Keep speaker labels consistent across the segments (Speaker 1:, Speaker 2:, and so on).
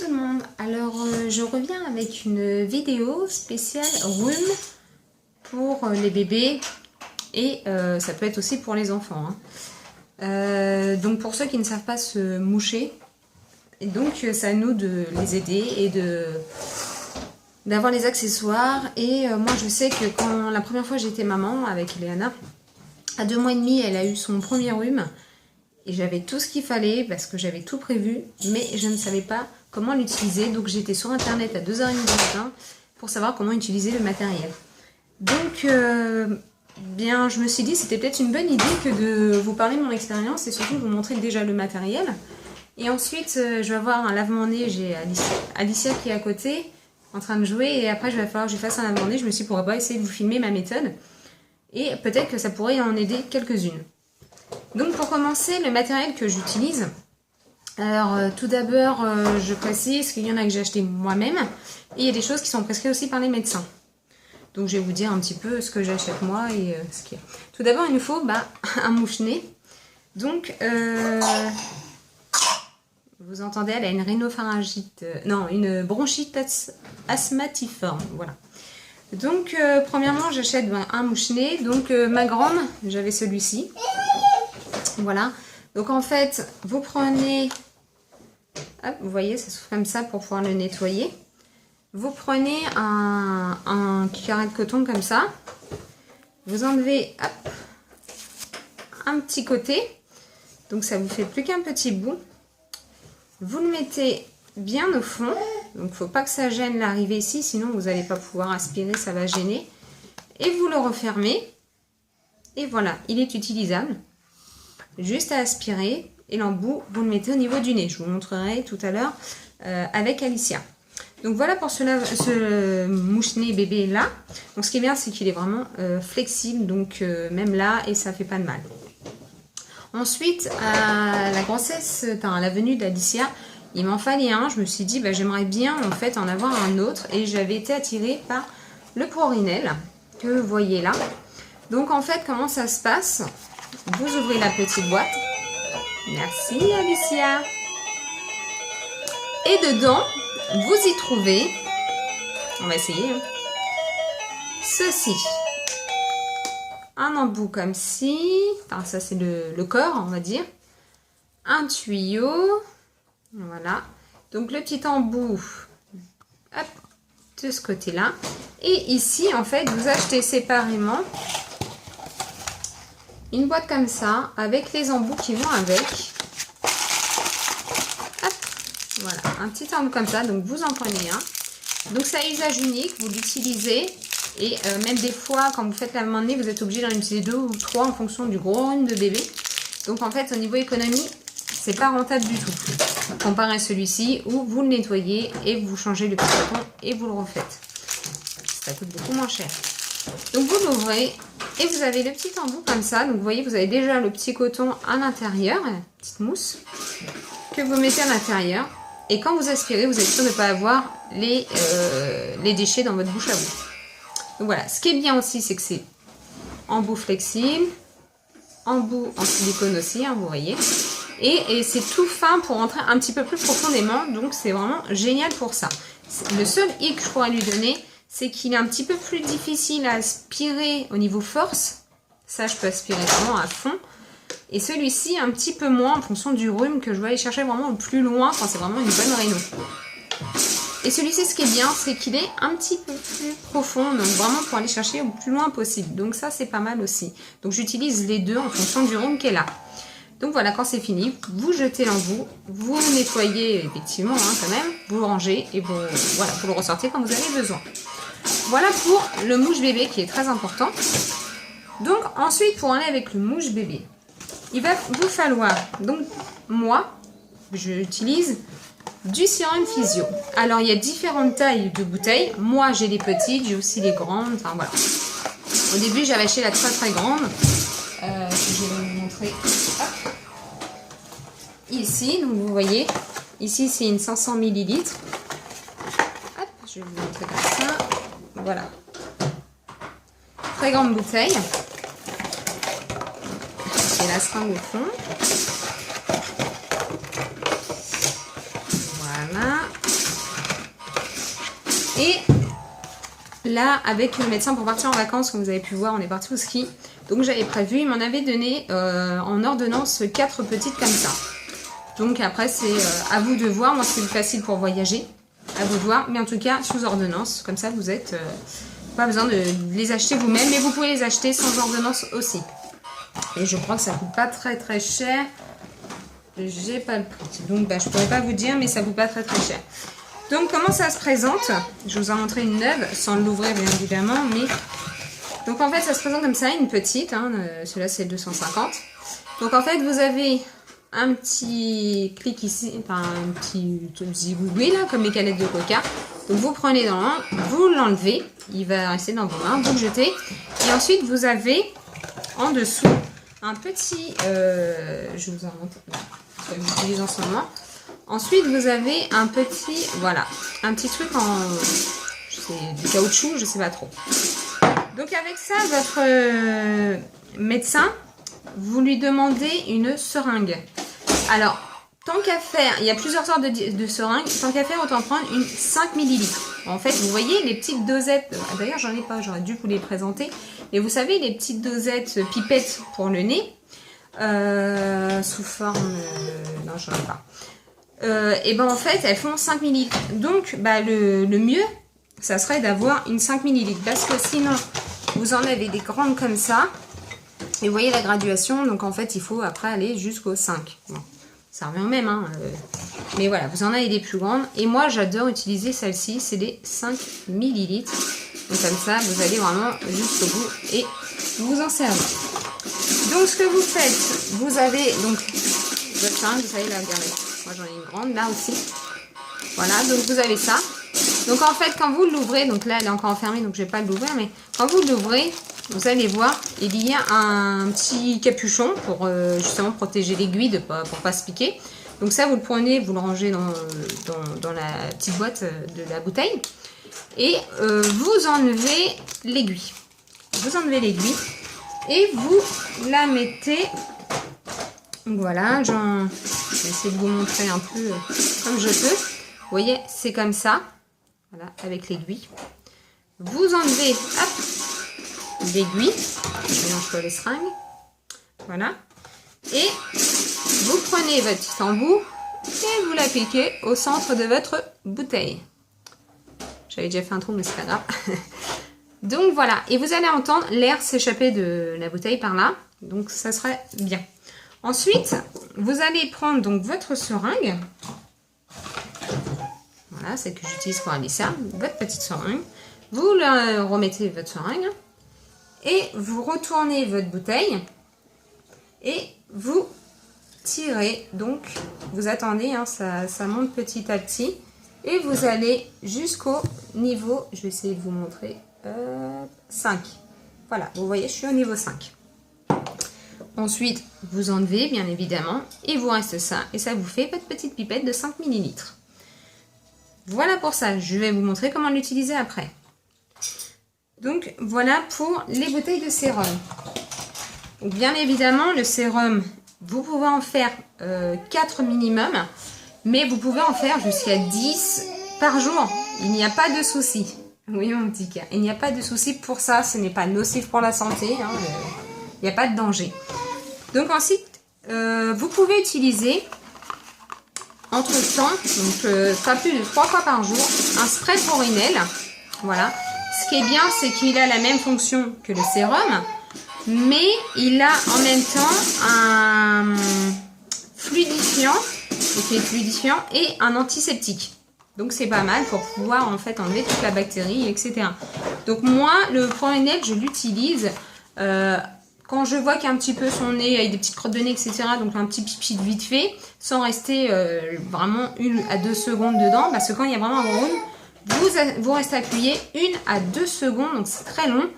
Speaker 1: tout le monde, alors je reviens avec une vidéo spéciale rhume pour les bébés et ça peut être aussi pour les enfants. Donc pour ceux qui ne savent pas se moucher, et donc c'est à nous de les aider et d'avoir les accessoires. Et moi je sais que quand la première fois j'étais maman avec Léana, à 2 mois et demi elle a eu son premier rhume. Et j'avais tout ce qu'il fallait parce que j'avais tout prévu, mais je ne savais pas comment l'utiliser. Donc j'étais sur internet à 2h30 du matin pour savoir comment utiliser le matériel. Donc bien, je me suis dit c'était peut-être une bonne idée que de vous parler de mon expérience et surtout vous montrer déjà le matériel. Et ensuite je vais avoir un lavement-nez, j'ai Alicia qui est à côté en train de jouer, et après il va falloir que je fasse un lavement-nez. Je me suis dit pourquoi pas essayer de vous filmer ma méthode et peut-être que ça pourrait en aider quelques-unes. Donc pour commencer, le matériel que j'utilise, alors tout d'abord je précise qu'il y en a que j'ai acheté moi-même et il y a des choses qui sont prescrites aussi par les médecins. Donc je vais vous dire un petit peu ce que j'achète moi et ce qu'il y a. Tout d'abord il nous faut un mouche-nez. Donc vous entendez, elle a une rhinopharyngite, non, une bronchite asthmatiforme, voilà. Donc premièrement j'achète un mouche-nez. Donc ma grande, j'avais celui-ci. Voilà, donc en fait, vous prenez, hop, vous voyez, ça s'ouvre comme ça pour pouvoir le nettoyer. Vous prenez un carré de coton comme ça, vous enlevez, hop, un petit côté, donc ça vous fait plus qu'un petit bout. Vous le mettez bien au fond, donc il ne faut pas que ça gêne l'arrivée ici, sinon vous n'allez pas pouvoir aspirer, ça va gêner. Et vous le refermez, et voilà, il est utilisable. Juste à aspirer, et l'embout, vous le mettez au niveau du nez. Je vous montrerai tout à l'heure avec Alicia. Donc voilà pour ce mouche-nez bébé là. Donc ce qui est bien, c'est qu'il est vraiment flexible, donc même là, et ça fait pas de mal. Ensuite, à la grossesse, à la venue d'Alicia, il m'en fallait un. Je me suis dit, j'aimerais bien en fait en avoir un autre, et j'avais été attirée par le Prorinel que vous voyez là. Donc en fait, comment ça se passe? Vous ouvrez la petite boîte. Merci Alicia. Et dedans, vous y trouvez, on va essayer, ceci. Un embout comme ci. Enfin, ça c'est le corps, on va dire. Un tuyau. Voilà. Donc le petit embout, hop, de ce côté-là. Et ici, en fait, vous achetez séparément une boîte comme ça, avec les embouts qui vont avec. Hop, voilà, un petit embout comme ça, donc vous en prenez un. Donc c'est à usage unique, vous l'utilisez. Et même des fois, quand vous faites lavement-nez, vous êtes obligé d'en utiliser 2 ou 3 en fonction du gros rhume de bébé. Donc en fait, au niveau économie, c'est pas rentable du tout. Comparé à celui-ci, où vous le nettoyez et vous changez le petit coton et vous le refaites. Ça coûte beaucoup moins cher. Donc vous l'ouvrez. Et vous avez le petit embout comme ça. Donc vous voyez, vous avez déjà le petit coton à l'intérieur, la petite mousse, que vous mettez à l'intérieur. Et quand vous aspirez, vous êtes sûr de ne pas avoir les déchets dans votre bouche à vous. Donc voilà, ce qui est bien aussi, c'est que c'est embout flexible, embout en silicone aussi, hein, vous voyez. Et c'est tout fin pour entrer un petit peu plus profondément. Donc c'est vraiment génial pour ça. Le seul hic que je pourrais lui donner, c'est qu'il est un petit peu plus difficile à aspirer au niveau force. Ça, je peux aspirer vraiment à fond. Et celui-ci, un petit peu moins en fonction du rhume, que je vais aller chercher vraiment au plus loin quand c'est vraiment une bonne réno. Et celui-ci, ce qui est bien, c'est qu'il est un petit peu plus profond. Donc vraiment pour aller chercher au plus loin possible. Donc ça, c'est pas mal aussi. Donc j'utilise les deux en fonction du rhume qui est là. Donc voilà, quand c'est fini, vous jetez l'embout, vous nettoyez effectivement quand même, vous le rangez et vous le ressortez quand vous avez besoin. Voilà pour le mouche bébé qui est très important. Donc ensuite, pour aller avec le mouche bébé, il va vous falloir, donc moi, j'utilise du sérum physio. Alors il y a différentes tailles de bouteilles. Moi j'ai les petites, j'ai aussi les grandes, enfin voilà. Au début j'avais acheté la très très grande. Je vais vous montrer. Hop. Ici, donc vous voyez, ici c'est une 500 ml. Hop, je vais vous montrer comme ça. Voilà. Très grande bouteille. J'ai la seringue au fond. Voilà. là avec le médecin pour partir en vacances. Comme vous avez pu voir, on est parti au ski. Donc j'avais prévu, il m'en avait donné en ordonnance 4 petites comme ça. Donc après c'est à vous de voir, moi c'est facile pour voyager, à vous de voir. Mais en tout cas sous ordonnance, comme ça vous êtes pas besoin de les acheter vous-même. Mais vous pouvez les acheter sans ordonnance aussi. Et je crois que ça coûte pas très cher. J'ai pas le prix. Donc je pourrais pas vous dire, mais ça coûte pas très cher. Donc comment ça se présente? Je vous ai montré une neuve, sans l'ouvrir bien évidemment, mais... Donc en fait ça se présente comme ça, une petite, hein, celui-là c'est 250. Donc en fait vous avez un petit clic ici, enfin un petit zigouigoui là, comme les canettes de coca. Donc vous prenez dans l'un, vous l'enlevez, il va rester dans vos mains, vous le jetez. Et ensuite vous avez en dessous un petit, je vous en montre, je vais l'utiliser en ce moment. Ensuite, vous avez un petit, voilà, un petit truc en, du caoutchouc, je sais pas trop. Donc avec ça, votre médecin, vous lui demandez une seringue. Alors, tant qu'à faire, il y a plusieurs sortes de seringues, tant qu'à faire, autant prendre une 5 ml. En fait, vous voyez les petites dosettes, d'ailleurs j'en ai pas, j'aurais dû vous les présenter. Mais vous savez, les petites dosettes pipettes pour le nez, sous forme, non j'en ai pas. Et ben en fait elles font 5 ml. Donc le mieux ça serait d'avoir une 5 ml parce que sinon vous en avez des grandes comme ça et vous voyez la graduation, donc en fait il faut après aller jusqu'au 5. Bon, ça revient au même hein, mais voilà, vous en avez des plus grandes et moi j'adore utiliser celle-ci, c'est des 5 ml. Donc comme ça vous allez vraiment jusqu'au bout et vous en servez. Donc ce que vous faites, vous avez donc votre seringue, vous savez la regarder. Moi j'en ai une grande là aussi. Voilà, donc vous avez ça. Donc en fait quand vous l'ouvrez, donc là elle est encore enfermée donc je vais pas l'ouvrir, mais quand vous l'ouvrez, vous allez voir, il y a un petit capuchon pour justement protéger l'aiguille pour pas se piquer. Donc ça vous le prenez, vous le rangez dans la petite boîte de la bouteille. Et vous enlevez l'aiguille. Vous enlevez l'aiguille et vous la mettez. Voilà, je vais essayer de vous montrer un peu comme je peux. Vous voyez, c'est comme ça. Voilà, avec l'aiguille. Vous enlevez, hop, l'aiguille. Je mélange pas les seringues. Voilà. Et vous prenez votre petit embout et vous l'appliquez au centre de votre bouteille. J'avais déjà fait un trou, mais c'est pas grave. Donc voilà, et vous allez entendre l'air s'échapper de la bouteille par là. Donc ça serait bien. Ensuite, vous allez prendre donc votre seringue. Voilà, celle que j'utilise pour aller ça. Votre petite seringue. Vous la remettez votre seringue. Et vous retournez votre bouteille. Et vous tirez. Donc, vous attendez, hein, ça monte petit à petit. Et vous allez jusqu'au niveau, je vais essayer de vous montrer, 5. Voilà, vous voyez, je suis au niveau 5. Ensuite, vous enlevez, bien évidemment, et il vous reste ça. Et ça vous fait votre petite pipette de 5 ml. Voilà pour ça. Je vais vous montrer comment l'utiliser après. Donc, voilà pour les bouteilles de sérum. Donc, bien évidemment, le sérum, vous pouvez en faire 4 minimum. Mais vous pouvez en faire jusqu'à 10 par jour. Il n'y a pas de souci. Oui, mon petit cas. Il n'y a pas de souci pour ça. Ce n'est pas nocif pour la santé. Hein. Il n'y a pas de danger. Donc ensuite, vous pouvez utiliser entre-temps, donc pas plus de 3 fois par jour, un spray Porinel. Voilà. Ce qui est bien, c'est qu'il a la même fonction que le sérum. Mais il a en même temps un fluidifiant. Donc les fluidifiants et un antiseptique. Donc c'est pas mal pour pouvoir en fait enlever toute la bactérie, etc. Donc moi, le Porinel, je l'utilise quand je vois qu'il y a un petit peu son nez, avec des petites crottes de nez, etc. Donc un petit pipi de vite fait, sans rester vraiment 1 à 2 secondes dedans. Parce que quand il y a vraiment un rouge, vous restez appuyé 1 à 2 secondes, donc c'est très long.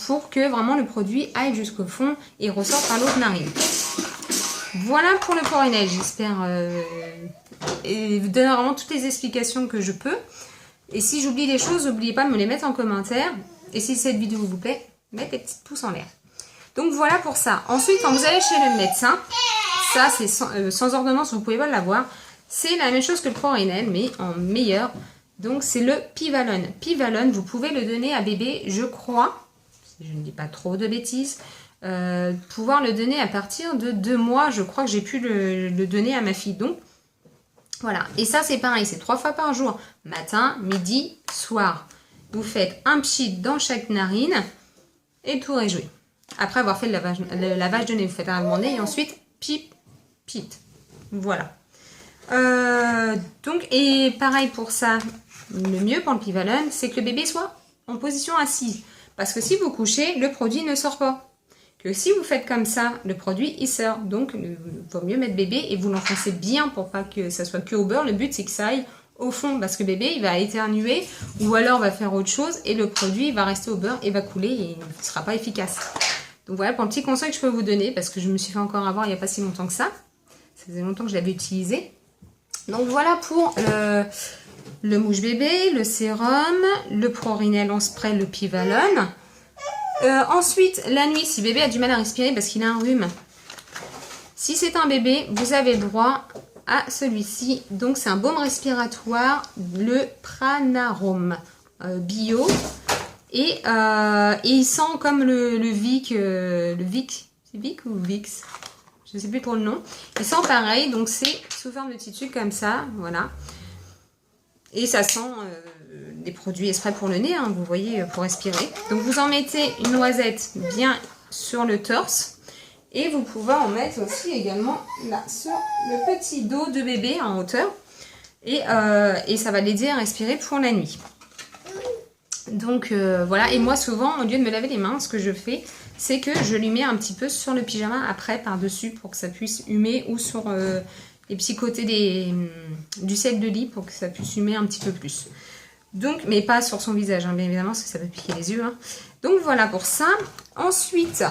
Speaker 1: Pour que vraiment le produit aille jusqu'au fond et ressorte par l'autre narine. Voilà pour le Porinel, j'espère vous donner vraiment toutes les explications que je peux. Et si j'oublie des choses, n'oubliez pas de me les mettre en commentaire. Et si cette vidéo vous plaît, mettez des petits pouces en l'air. Donc voilà pour ça. Ensuite, quand vous allez chez le médecin, ça c'est sans ordonnance, vous ne pouvez pas l'avoir. C'est la même chose que le Porinel, mais en meilleur. Donc c'est le Pivalone. Pivalone, vous pouvez le donner à bébé, je crois, si je ne dis pas trop de bêtises, pouvoir le donner à partir de 2 mois. Je crois que j'ai pu le donner à ma fille. Donc voilà. Et ça c'est pareil, c'est 3 fois par jour. Matin, midi, soir. Vous faites un pchit dans chaque narine et le tour est joué. Après avoir fait le lavage de nez, vous faites un lavement de nez et ensuite pip, pip. Voilà. Donc, et pareil pour ça, le mieux pour le Pivalone, c'est que le bébé soit en position assise. Parce que si vous couchez, le produit ne sort pas. Que si vous faites comme ça, le produit, il sort. Donc, il vaut mieux mettre bébé et vous l'enfoncez bien pour pas que ça soit que au beurre. Le but, c'est que ça aille au fond parce que bébé, il va éternuer ou alors va faire autre chose et le produit va rester au beurre et va couler et il ne sera pas efficace. Donc voilà pour un petit conseil que je peux vous donner parce que je me suis fait encore avoir il n'y a pas si longtemps que ça. Ça faisait longtemps que je l'avais utilisé. Donc voilà pour le mouche bébé, le sérum, le Prorinel en spray, le Pivalone. Ensuite, la nuit, si bébé a du mal à respirer parce qu'il a un rhume, si c'est un bébé, vous avez le droit à celui-ci. Donc c'est un baume respiratoire, le Pranarum bio. Et il sent comme le Vic, c'est Vic ou Vix? Je ne sais plus trop le nom. Il sent pareil, donc c'est sous forme de petits tubes comme ça, voilà. Et ça sent des produits exprès pour le nez, hein, vous voyez, pour respirer. Donc vous en mettez une noisette bien sur le torse. Et vous pouvez en mettre aussi également là sur le petit dos de bébé en hauteur. Et ça va l'aider à respirer pour la nuit. Donc voilà, et moi souvent, au lieu de me laver les mains, ce que je fais, c'est que je lui mets un petit peu sur le pyjama après par-dessus pour que ça puisse humer ou sur les petits côtés du sel de lit pour que ça puisse humer un petit peu plus. Donc, mais pas sur son visage, hein, bien évidemment, parce que ça peut piquer les yeux. Hein. Donc voilà pour ça. Ensuite,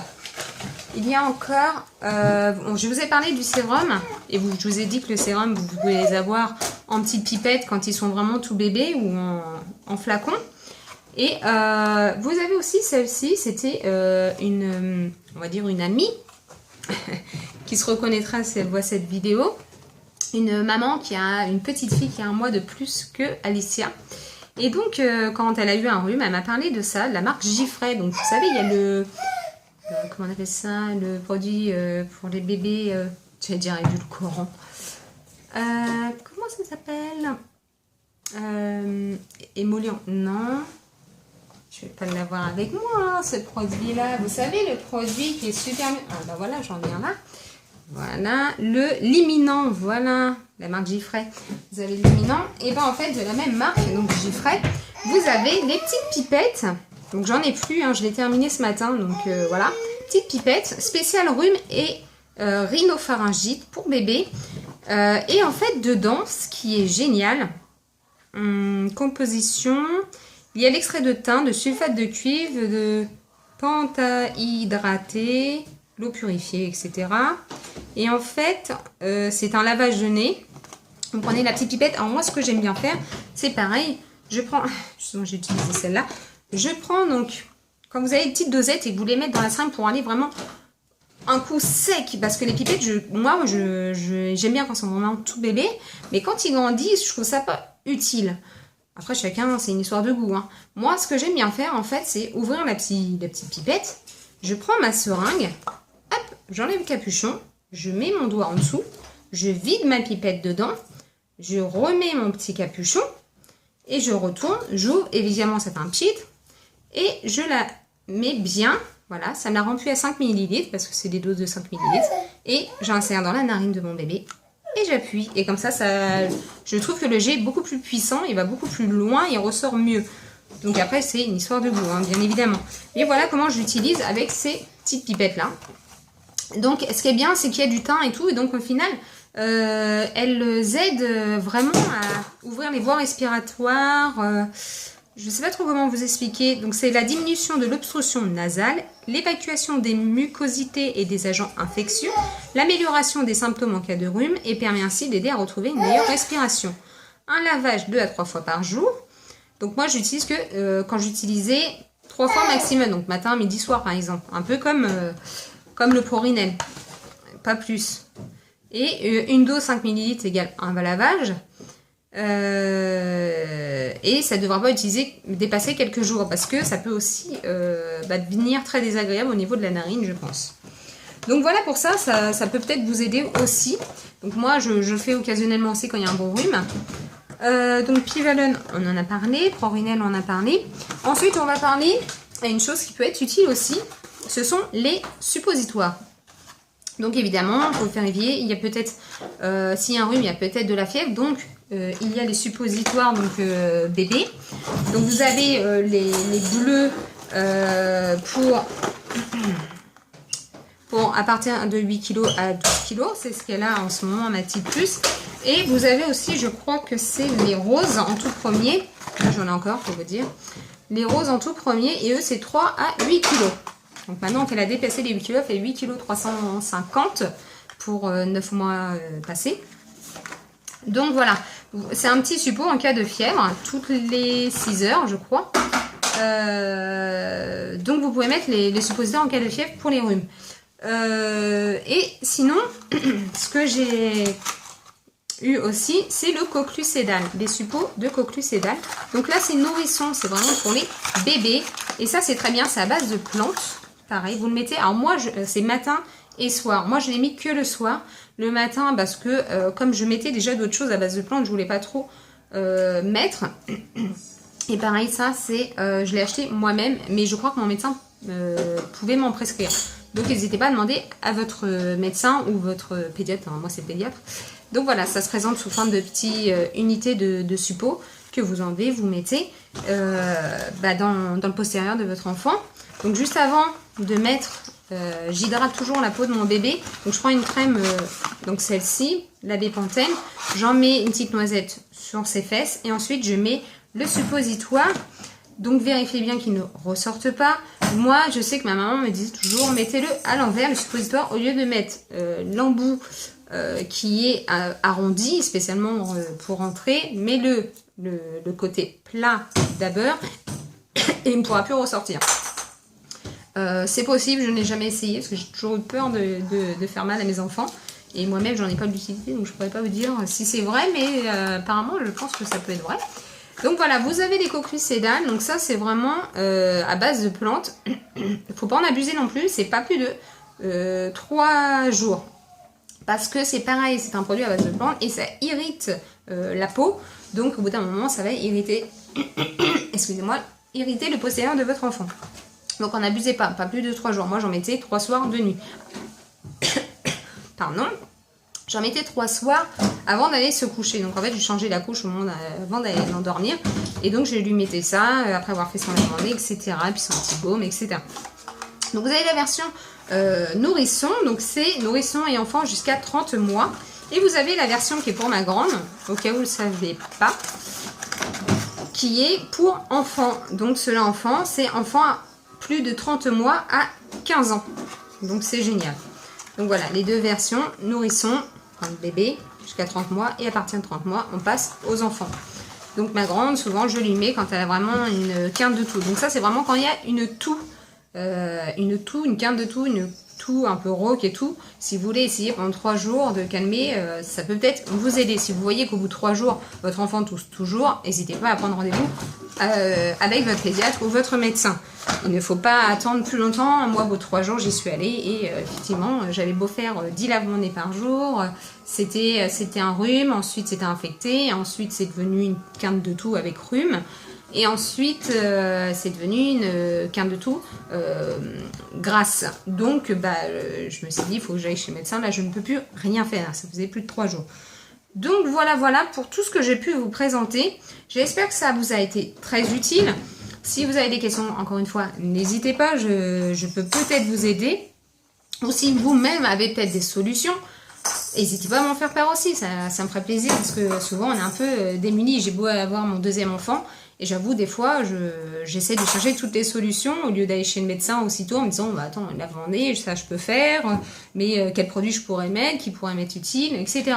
Speaker 1: il y a encore, je vous ai parlé du sérum, et je vous ai dit que le sérum, vous pouvez les avoir en petites pipettes quand ils sont vraiment tout bébés ou en flacon. Et vous avez aussi celle-ci, c'était on va dire une amie qui se reconnaîtra si elle voit cette vidéo. Une maman qui a une petite fille qui a 1 mois de plus que Alicia. Et donc, quand elle a eu un rhume, elle m'a parlé de ça, de la marque Giffray. Donc, vous savez, il y a le... comment on appelle ça? Le produit pour les bébés, j'allais dire édulcorant. Comment ça s'appelle? Émollient. Non. Je ne vais pas l'avoir avec moi, hein, ce produit-là. Vous savez, le produit qui est super... Ah, ben voilà, j'en viens là. Voilà, le Liminant, voilà, la marque Giffray. Vous avez le Liminant. Et bien, en fait, de la même marque, donc Giffray, vous avez les petites pipettes. Donc, j'en ai plus, hein, je l'ai terminé ce matin. Donc, voilà, petites pipettes, spéciales rhume et rhinopharyngite pour bébé. Et en fait, dedans, ce qui est génial, composition... Il y a l'extrait de thym, de sulfate de cuivre, de pentahydraté, l'eau purifiée, etc. Et en fait, c'est un lavage de nez. Vous prenez la petite pipette. Alors moi, ce que j'aime bien faire, c'est pareil. Je prends, justement, j'ai utilisé celle-là. Je prends donc, quand vous avez une petite dosette et que vous les mettez dans la seringue pour aller vraiment un coup sec, parce que les pipettes, moi, j'aime bien quand ils sont vraiment tout bébés. Mais quand ils grandissent, je trouve ça pas utile. Après, chacun, c'est une histoire de goût. Hein. Moi, ce que j'aime bien faire, en fait, c'est ouvrir la petite pipette. Je prends ma seringue. Hop, j'enlève le capuchon. Je mets mon doigt en dessous. Je vide ma pipette dedans. Je remets mon petit capuchon. Et je retourne. J'ouvre. Évidemment, ça fait un pchit. Et je la mets bien. Voilà, ça me la rend plus à 5 ml. Parce que c'est des doses de 5 ml. Et j'insère dans la narine de mon bébé. Et j'appuie. Et comme ça, je trouve que le jet est beaucoup plus puissant. Il va beaucoup plus loin. Il ressort mieux. Donc après, c'est une histoire de goût, hein, bien évidemment. Et voilà comment je l'utilise avec ces petites pipettes-là. Donc, ce qui est bien, c'est qu'il y a du thym et tout. Et donc, au final, elles aident vraiment à ouvrir les voies respiratoires. Je ne sais pas trop comment vous expliquer. Donc, c'est la diminution de l'obstruction nasale, l'évacuation des mucosités et des agents infectieux, l'amélioration des symptômes en cas de rhume et permet ainsi d'aider à retrouver une meilleure respiration. Un lavage 2 à 3 fois par jour. Donc, moi, j'utilise que quand j'utilisais 3 fois maximum. Donc, matin, midi, soir, par exemple. Un peu comme le Prorinel. Pas plus. Et une dose 5 ml égale un lavage. Et ça ne devra pas dépasser quelques jours parce que ça peut aussi devenir très désagréable au niveau de la narine, je pense. Donc voilà, pour ça peut peut-être vous aider aussi. Donc moi, je le fais occasionnellement aussi quand il y a un bon rhume. Donc Pivalon, on en a parlé. Prorinel, on en a parlé. Ensuite, on va parler à une chose qui peut être utile aussi. Ce sont les suppositoires. Donc évidemment, pour faire évier, il y a peut-être, s'il y a un rhume, il y a peut-être de la fièvre. Donc il y a les suppositoires bébé. Donc vous avez les bleus pour à partir de 8 kg à 12 kg. C'est ce qu'elle a en ce moment, ma petite puce. Et vous avez aussi, je crois que c'est les roses en tout premier. Là, j'en ai encore pour vous dire. Les roses en tout premier. Et eux, c'est 3 à 8 kg. Donc maintenant qu'elle a dépassé les 8 kg, elle fait 8 kg 350 pour 9 mois passés. Donc voilà, c'est un petit suppôt en cas de fièvre, toutes les 6 heures je crois. Donc vous pouvez mettre les suppositoires en cas de fièvre pour les rhumes. Et sinon, ce que j'ai eu aussi, c'est le coclucédal, des suppos de coclucédal. Donc là c'est nourrisson, c'est vraiment pour les bébés. Et ça c'est très bien, c'est à base de plantes. Pareil, vous le mettez, alors moi c'est matin et soir. Moi je l'ai mis que le soir. Le matin parce que comme je mettais déjà d'autres choses à base de plantes, je voulais pas trop mettre. Et pareil, ça c'est, je l'ai acheté moi-même, mais je crois que mon médecin pouvait m'en prescrire. Donc n'hésitez pas à demander à votre médecin ou votre pédiatre, moi c'est pédiatre. Donc voilà, ça se présente sous forme de petites unités de suppos que vous enlevez, vous mettez dans le postérieur de votre enfant. Donc juste avant de mettre, j'hydrate toujours la peau de mon bébé. Donc je prends une crème, donc celle-ci, la Bépantène. J'en mets une petite noisette sur ses fesses et ensuite je mets le suppositoire. Donc vérifiez bien qu'il ne ressorte pas. Moi je sais que ma maman me disait toujours mettez-le à l'envers le suppositoire au lieu de mettre l'embout qui est arrondi spécialement pour rentrer. Mets le côté plat d'abord et il ne pourra plus ressortir. C'est possible, je n'ai jamais essayé parce que j'ai toujours eu peur de faire mal à mes enfants et moi-même j'en ai pas l'utilité donc je pourrais pas vous dire si c'est vrai, mais apparemment je pense que ça peut être vrai. Donc voilà, vous avez les coclucédales, donc ça c'est vraiment à base de plantes. Il ne faut pas en abuser non plus, c'est pas plus de 3 jours parce que c'est pareil, c'est un produit à base de plantes et ça irrite la peau, donc au bout d'un moment ça va irriter excusez-moi, irriter le postérieur de votre enfant. Donc en abusez pas plus de 3 jours. Moi j'en mettais 3 soirs de nuit. Pardon. J'en mettais 3 soirs avant d'aller se coucher. Donc en fait je changeais la couche avant d'aller l'endormir. Et donc je lui mettais ça après avoir fait son lavement, etc. Puis son petit baume, etc. Donc vous avez la version nourrisson. Donc c'est nourrisson et enfant jusqu'à 30 mois. Et vous avez la version qui est pour ma grande, au cas où vous ne le savez pas, qui est pour enfants. Donc cela enfant, c'est enfant plus de 30 mois à 15 ans. Donc c'est génial. Donc voilà, les deux versions, nourrisson, enfin le bébé, jusqu'à 30 mois. Et à partir de 30 mois, on passe aux enfants. Donc ma grande, souvent, je lui mets quand elle a vraiment une quinte de toux. Donc ça, c'est vraiment quand il y a une toux, une quinte de toux, une toux un peu rauque et tout. Si vous voulez essayer pendant 3 jours de calmer, ça peut peut-être vous aider. Si vous voyez qu'au bout de 3 jours, votre enfant tousse toujours, n'hésitez pas à prendre rendez-vous avec votre pédiatre ou votre médecin. Il ne faut pas attendre plus longtemps. Moi, au bout de 3 jours, j'y suis allée et effectivement, j'avais beau faire 10 lavements nez par jour, c'était un rhume, ensuite c'était infecté, ensuite c'est devenu une quinte de toux avec rhume, et ensuite c'est devenu une quinte de toux grasse. Donc, je me suis dit, il faut que j'aille chez le médecin. Là, je ne peux plus rien faire. Ça faisait plus de 3 jours. Donc voilà pour tout ce que j'ai pu vous présenter. J'espère que ça vous a été très utile. Si vous avez des questions, encore une fois, n'hésitez pas, je peux peut-être vous aider. Ou si vous-même avez peut-être des solutions, n'hésitez pas à m'en faire part aussi, ça me ferait plaisir parce que souvent on est un peu démunis. J'ai beau avoir mon deuxième enfant et j'avoue des fois j'essaie de chercher toutes les solutions au lieu d'aller chez le médecin aussitôt en me disant attends, il a vendé, ça je peux faire, mais quel produit je pourrais mettre, qui pourrait m'être utile, etc.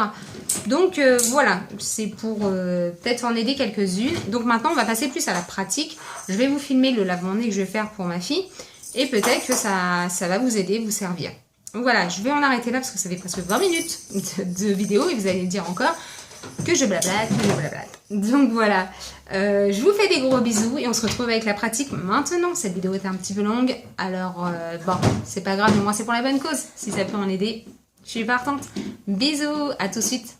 Speaker 1: Donc voilà, c'est pour peut-être en aider quelques-unes. Donc maintenant on va passer plus à la pratique. Je vais vous filmer le lavement-nez que je vais faire pour ma fille et peut-être que ça va vous aider, vous servir. Donc voilà, je vais en arrêter là parce que ça fait presque 20 minutes de vidéo et vous allez dire encore que je blablate. Donc voilà, je vous fais des gros bisous et on se retrouve avec la pratique maintenant. Cette vidéo est un petit peu longue, alors bon, c'est pas grave, mais moi c'est pour la bonne cause. Si ça peut en aider, je suis partante. Bisous, à tout de suite.